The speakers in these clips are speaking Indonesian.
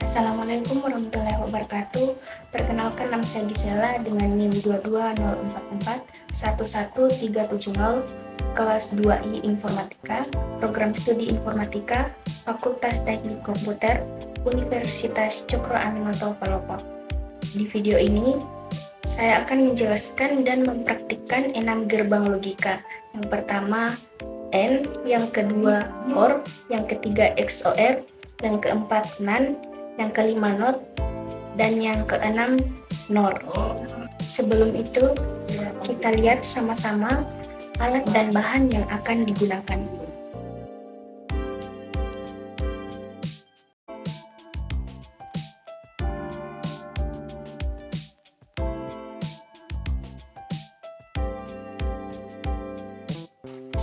Assalamualaikum warahmatullahi wabarakatuh. Perkenalkan, nama saya Gisela dengan NIM 22044111370, kelas 2I Informatika, program studi Informatika, Fakultas Teknik Komputer, Universitas Cokro Aminoto Palopo. Di video ini, saya akan menjelaskan dan mempraktikkan 6 gerbang logika. Yang pertama AND, yang kedua OR, yang ketiga XOR, yang keempat NAND, yang kelima NOT, dan yang keenam NOR. Sebelum itu, kita lihat sama-sama alat dan bahan yang akan digunakan.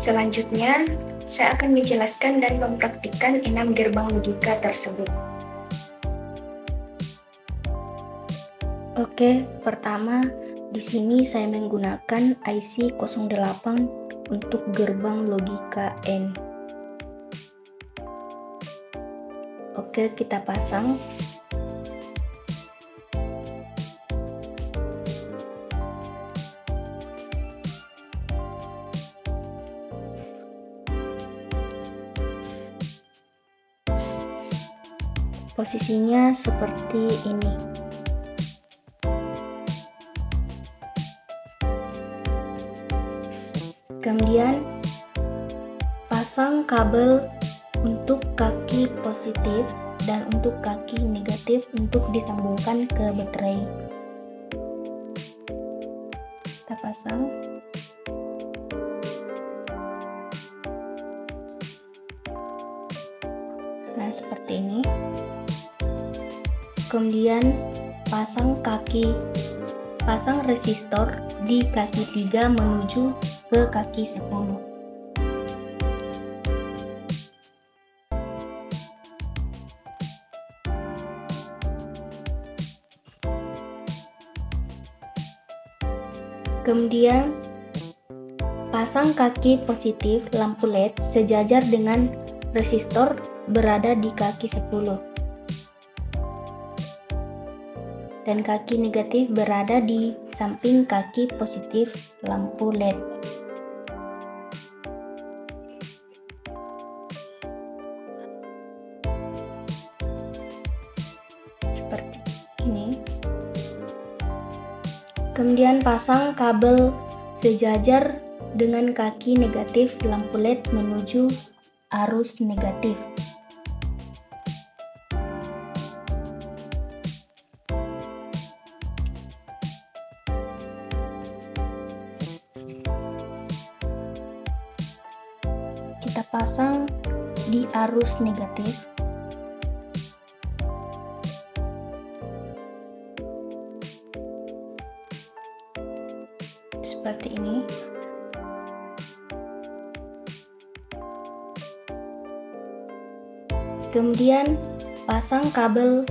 Selanjutnya, saya akan menjelaskan dan mempraktikkan 6 gerbang logika tersebut. Oke, pertama di sini saya menggunakan IC 08 untuk gerbang logika AND. Oke, kita pasang. Posisinya seperti ini. Kemudian pasang kabel untuk kaki positif dan untuk kaki negatif untuk disambungkan ke baterai. Kita pasang. Nah, seperti ini. Kemudian pasang resistor di kaki 3 menuju ke kaki 10. Kemudian pasang kaki positif lampu LED sejajar dengan resistor berada di kaki 10. Dan kaki negatif berada di samping kaki positif lampu LED. Seperti ini. Kemudian pasang kabel sejajar dengan kaki negatif lampu LED menuju arus negatif. Kita pasang di arus negatif. Seperti ini. Kemudian pasang kabel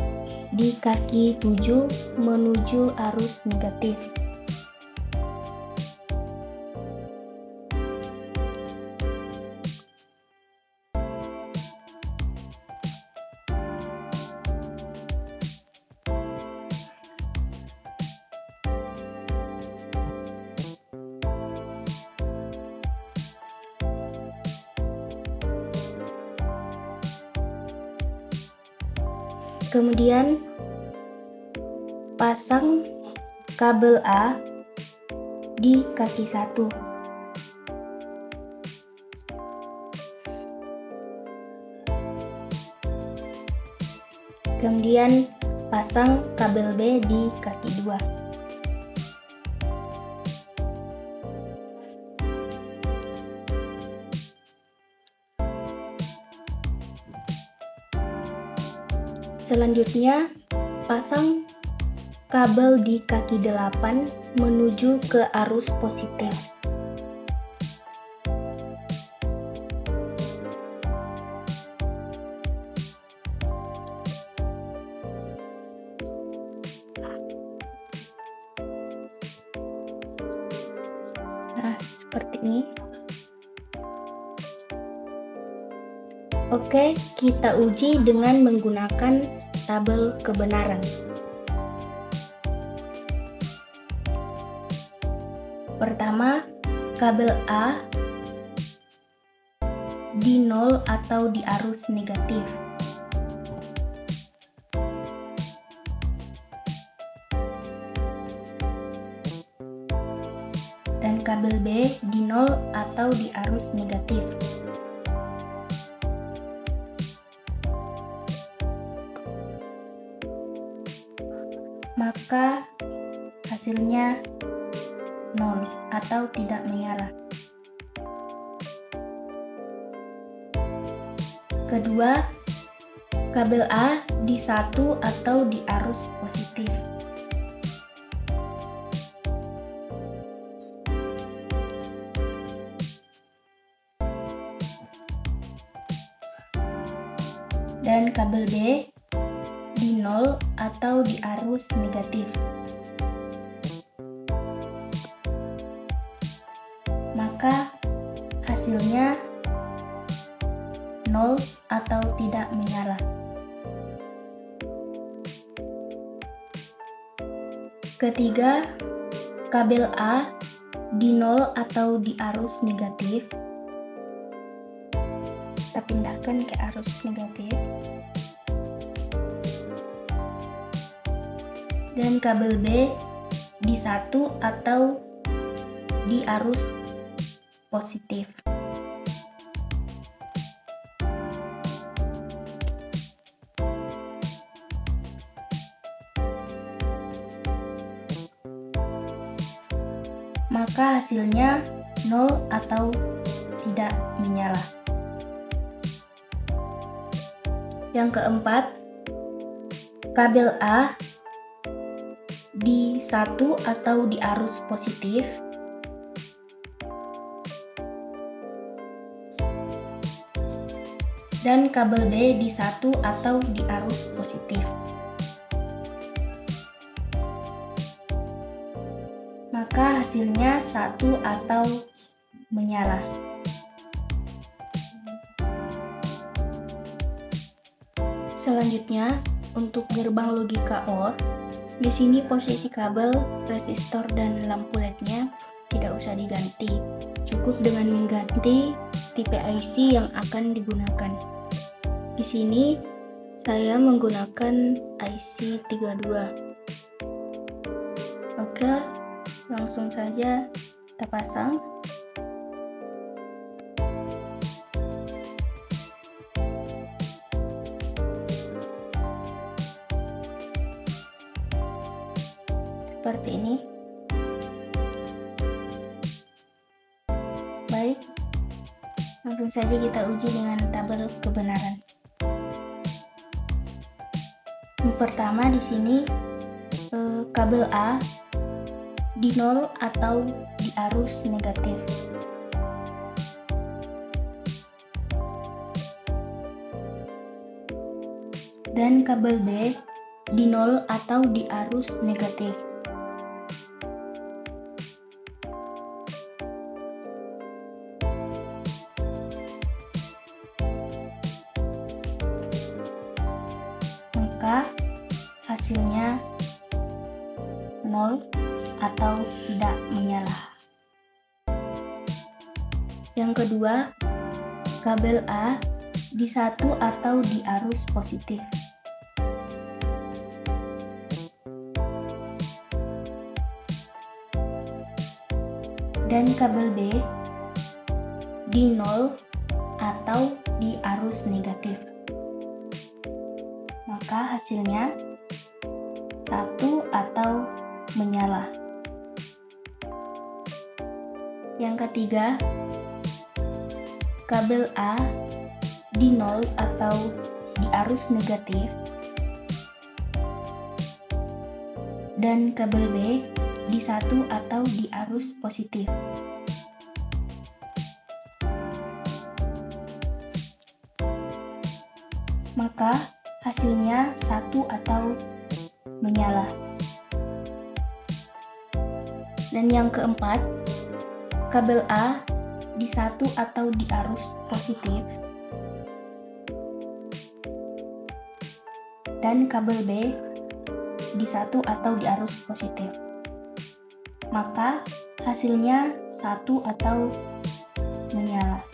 di kaki 7 menuju arus negatif. Kemudian pasang kabel A di kaki 1. Kemudian pasang kabel B di kaki 2. Selanjutnya, pasang kabel di kaki 8 menuju ke arus positif. Nah, seperti ini. Oke, kita uji dengan menggunakan tabel kebenaran. Pertama, kabel A di 0 atau di arus negatif. Dan kabel B di 0 atau di arus negatif. Maka hasilnya 0 atau tidak menyala. Kedua, kabel A di 1 atau di arus positif. Dan kabel B di 0 atau di arus negatif. Maka hasilnya 0 atau tidak menyala. Ketiga, kabel A di 0 atau di arus negatif. Kita pindahkan ke arus negatif. Dan kabel B di 1 atau di arus positif. Maka hasilnya 0 atau tidak menyala. Yang keempat, kabel A di 1 atau di arus positif. Dan kabel B di 1 atau di arus positif. Maka hasilnya 1 atau menyala. Selanjutnya, untuk gerbang logika OR, di sini posisi kabel, resistor, dan lampu LED-nya tidak usah diganti. Cukup dengan mengganti tipe IC yang akan digunakan. Di sini saya menggunakan IC 32. Oke, langsung saja kita pasang. Seperti ini. Baik, langsung saja kita uji dengan tabel kebenaran. Yang pertama di sini kabel A di 0 atau di arus negatif. Dan kabel B di 0 atau di arus negatif. Maka hasilnya 0 atau tidak menyala. Yang kedua, kabel A di 1 atau di arus positif. Dan kabel B di 0 atau di arus negatif. Maka hasilnya 1 atau menyala. Yang ketiga, kabel A di 0 atau di arus negatif. Dan kabel B di 1 atau di arus positif. Maka hasilnya 1 atau menyala. Dan yang keempat, kabel A di 1 atau di arus positif. dan kabel B di satu atau di arus positif. Maka hasilnya satu atau menyala.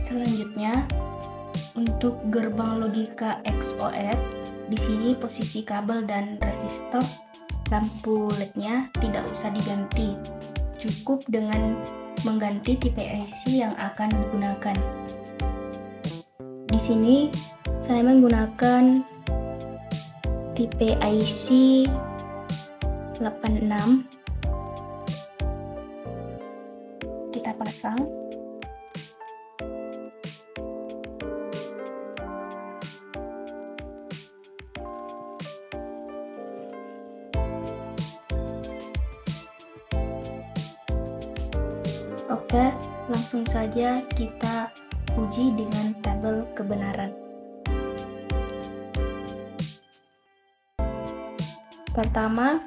Selanjutnya, untuk gerbang logika XOR, di sini posisi kabel dan resistor lampu LED-nya tidak usah diganti. Cukup dengan mengganti tipe IC yang akan digunakan. Di sini saya menggunakan tipe IC 86. Kita pasang. Oke, langsung saja kita uji dengan tabel kebenaran. Pertama,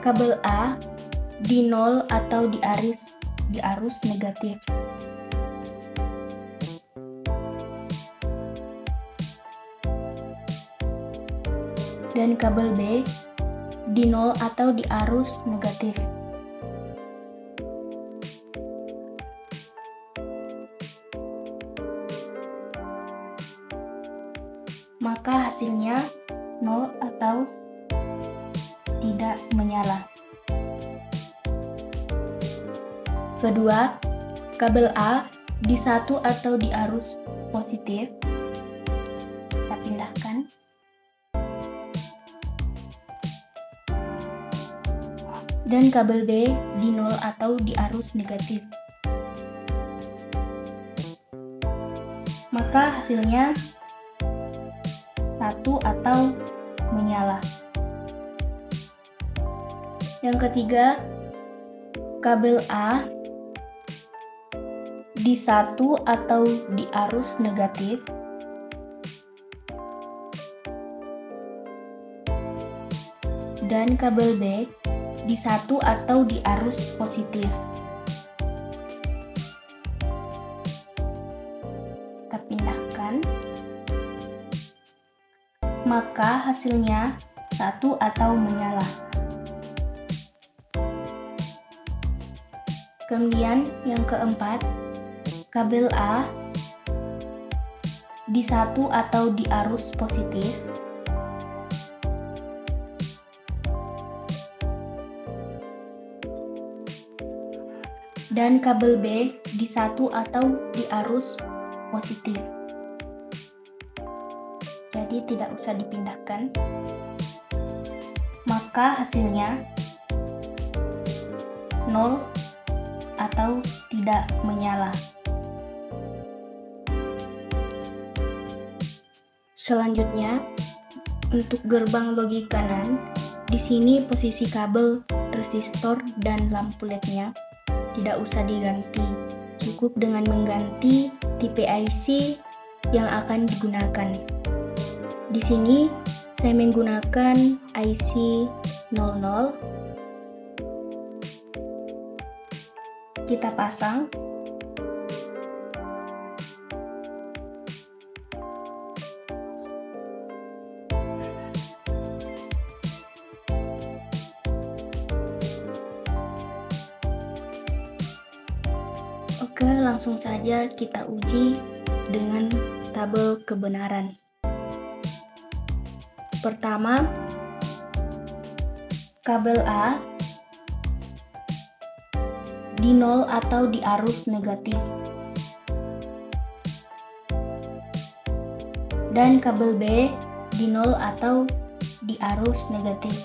kabel A di 0 atau di arus negatif. Dan kabel B di 0 atau di arus negatif. Maka hasilnya 0 atau tidak menyala. Kedua, kabel A di satu atau di arus positif. Kita pindahkan. Dan kabel B di 0 atau di arus negatif. Maka hasilnya satu atau menyala. Yang ketiga, kabel A di satu atau di arus negatif. Dan kabel B di satu atau di arus positif. Kita pindahkan. Maka hasilnya satu atau menyala. Kemudian yang keempat, kabel A di satu atau di arus positif. Dan kabel B di satu atau di arus positif. Jadi tidak usah dipindahkan. Maka hasilnya 0 atau tidak menyala. Selanjutnya, untuk gerbang logi kanan, di sini posisi kabel, resistor, dan lampu LED-nya tidak usah diganti. Cukup dengan mengganti tipe IC yang akan digunakan. Di sini saya menggunakan IC 00. Kita pasang. Oke, langsung saja kita uji dengan tabel kebenaran. Pertama, kabel A di 0 atau di arus negatif. Dan kabel B di 0 atau di arus negatif.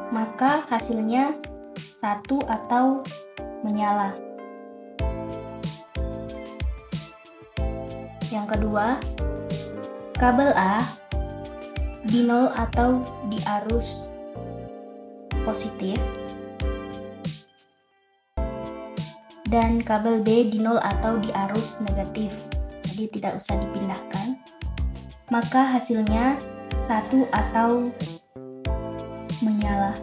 Maka hasilnya satu atau menyala. Yang kedua, kabel A di 0 atau di arus positif. Dan kabel B di 0 atau di arus negatif. Jadi tidak usah dipindahkan. Maka hasilnya satu atau menyala.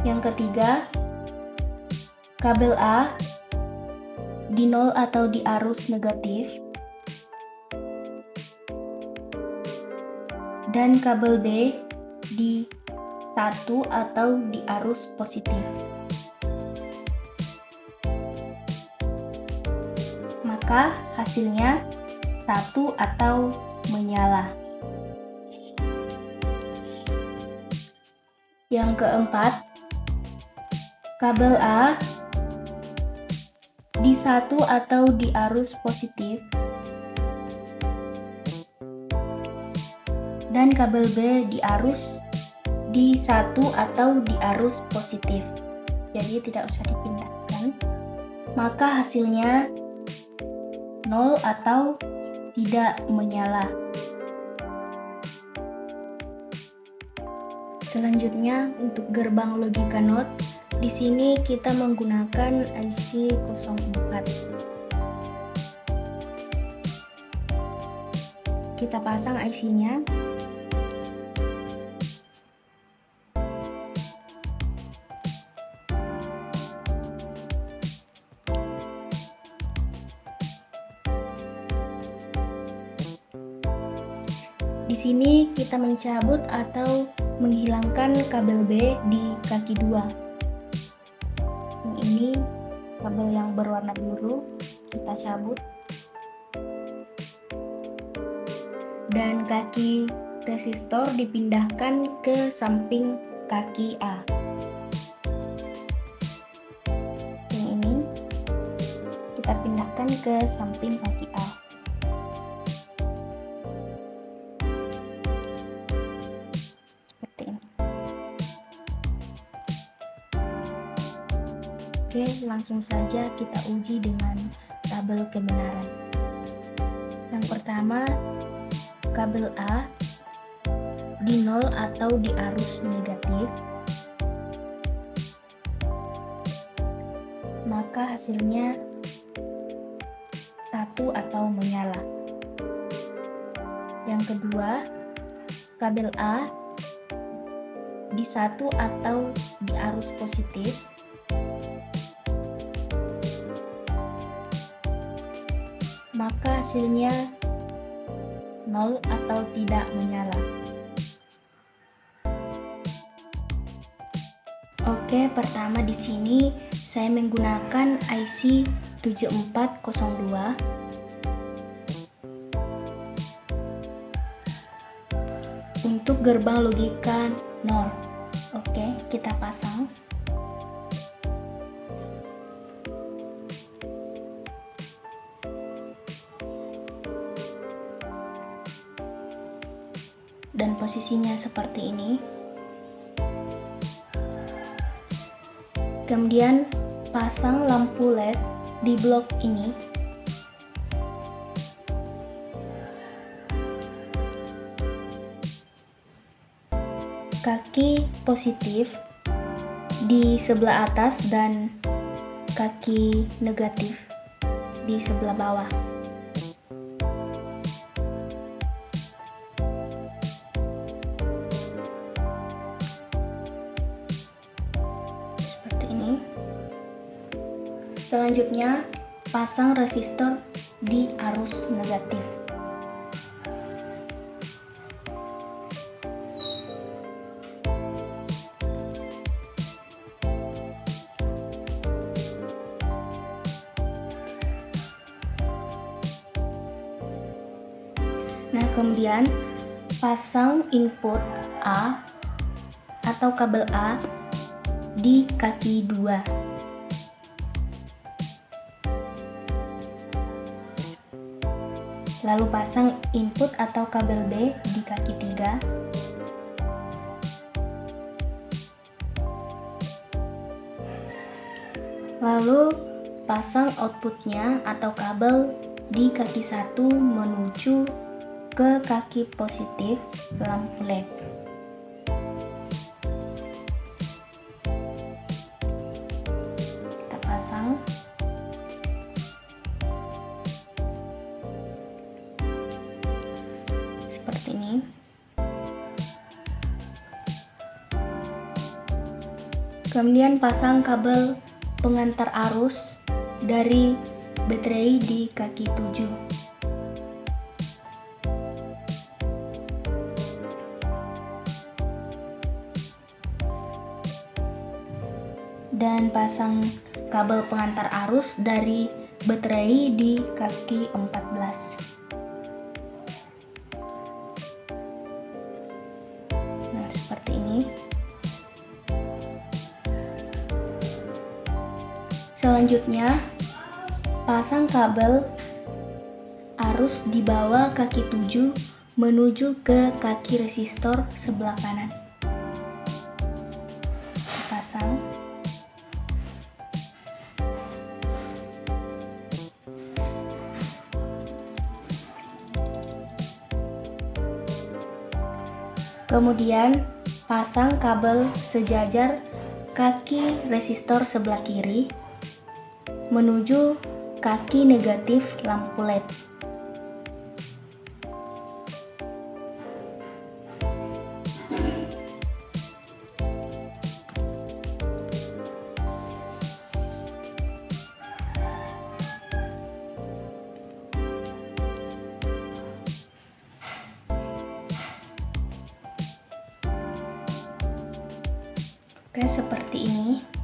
Yang ketiga, kabel A di nol atau di arus negatif, dan kabel B di 1 atau di arus positif. Maka hasilnya 1 atau menyala. Yang keempat, kabel A di 1 atau di arus positif dan kabel B di 1 atau di arus positif. Jadi tidak usah dipindahkan. Maka hasilnya 0 atau tidak menyala. Selanjutnya untuk gerbang logika NOT, di sini kita menggunakan IC 04. Kita pasang IC-nya. Di sini kita mencabut atau menghilangkan kabel B di kaki 2. Ini kabel yang berwarna biru kita cabut. Dan kaki resistor dipindahkan ke samping kaki A. Yang ini kita pindahkan ke samping kaki A. Oke, langsung saja kita uji dengan tabel kebenaran. Yang pertama, kabel A di nol atau di arus negatif, maka hasilnya 1 atau menyala. Yang kedua, kabel A di 1 atau di arus positif, maka hasilnya 0 atau tidak menyala. Oke, pertama di sini saya menggunakan IC 7402. Untuk gerbang logika 0. Oke, kita pasang. Dan posisinya seperti ini. Kemudian pasang lampu LED di blok ini. Kaki positif di sebelah atas dan kaki negatif di sebelah bawah. Selanjutnya, pasang resistor di arus negatif. Nah, kemudian pasang input A atau kabel A di kaki 2. Lalu pasang input atau kabel B di kaki 3. Lalu pasang outputnya atau kabel di kaki 1 menuju ke kaki positif lampu LED. Kita pasang. Seperti ini. Kemudian pasang kabel pengantar arus dari baterai di kaki 7. Dan pasang kabel pengantar arus dari baterai di kaki 14. Nah, seperti ini. Selanjutnya, pasang kabel arus di bawah kaki 7 menuju ke kaki resistor sebelah kanan. Pasang. Kemudian pasang kabel sejajar kaki resistor sebelah kiri menuju kaki negatif lampu LED. Oke, seperti ini.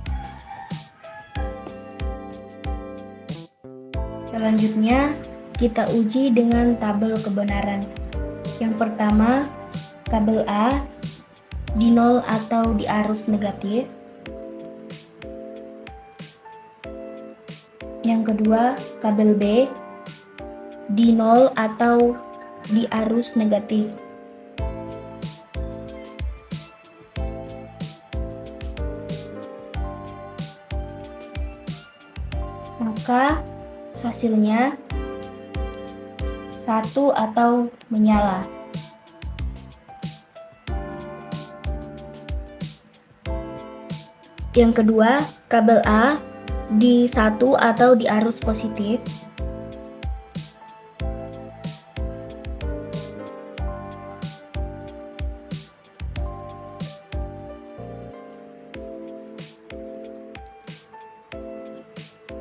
Selanjutnya, kita uji dengan tabel kebenaran. Yang pertama, kabel A di 0 atau di arus negatif. Yang kedua, kabel B di 0 atau di arus negatif. Maka hasilnya 1 atau menyala. Yang kedua, kabel A di 1 atau di arus positif.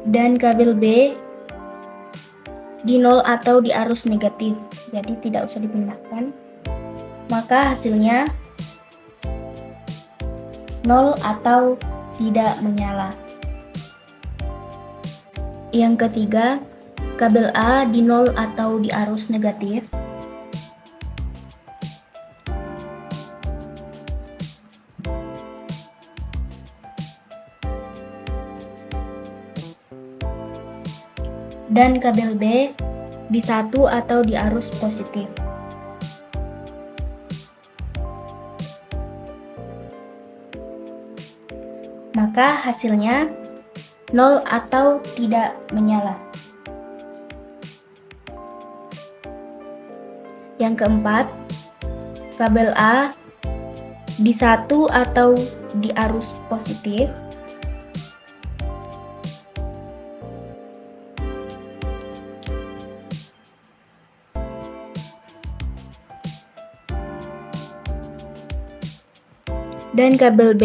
Dan kabel B di 0 atau di arus negatif, jadi tidak usah dipindahkan. Maka hasilnya 0 atau tidak menyala. Yang ketiga, kabel A di 0 atau di arus negatif. Dan kabel B di 1 atau di arus positif. Maka hasilnya 0 atau tidak menyala. Yang keempat, kabel A di 1 atau di arus positif. Dan kabel B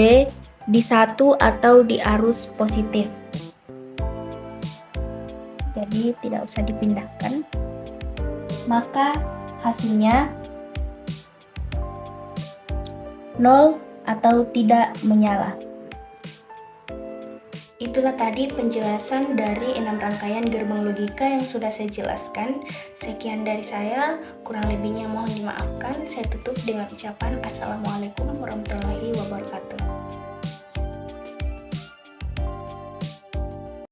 di 1 atau di arus positif. Jadi tidak usah dipindahkan. Maka hasilnya 0 atau tidak menyala. Itulah tadi penjelasan dari 6 rangkaian gerbang logika yang sudah saya jelaskan. Sekian dari saya, kurang lebihnya mohon dimaafkan. Saya tutup dengan ucapan Assalamualaikum warahmatullahi wabarakatuh.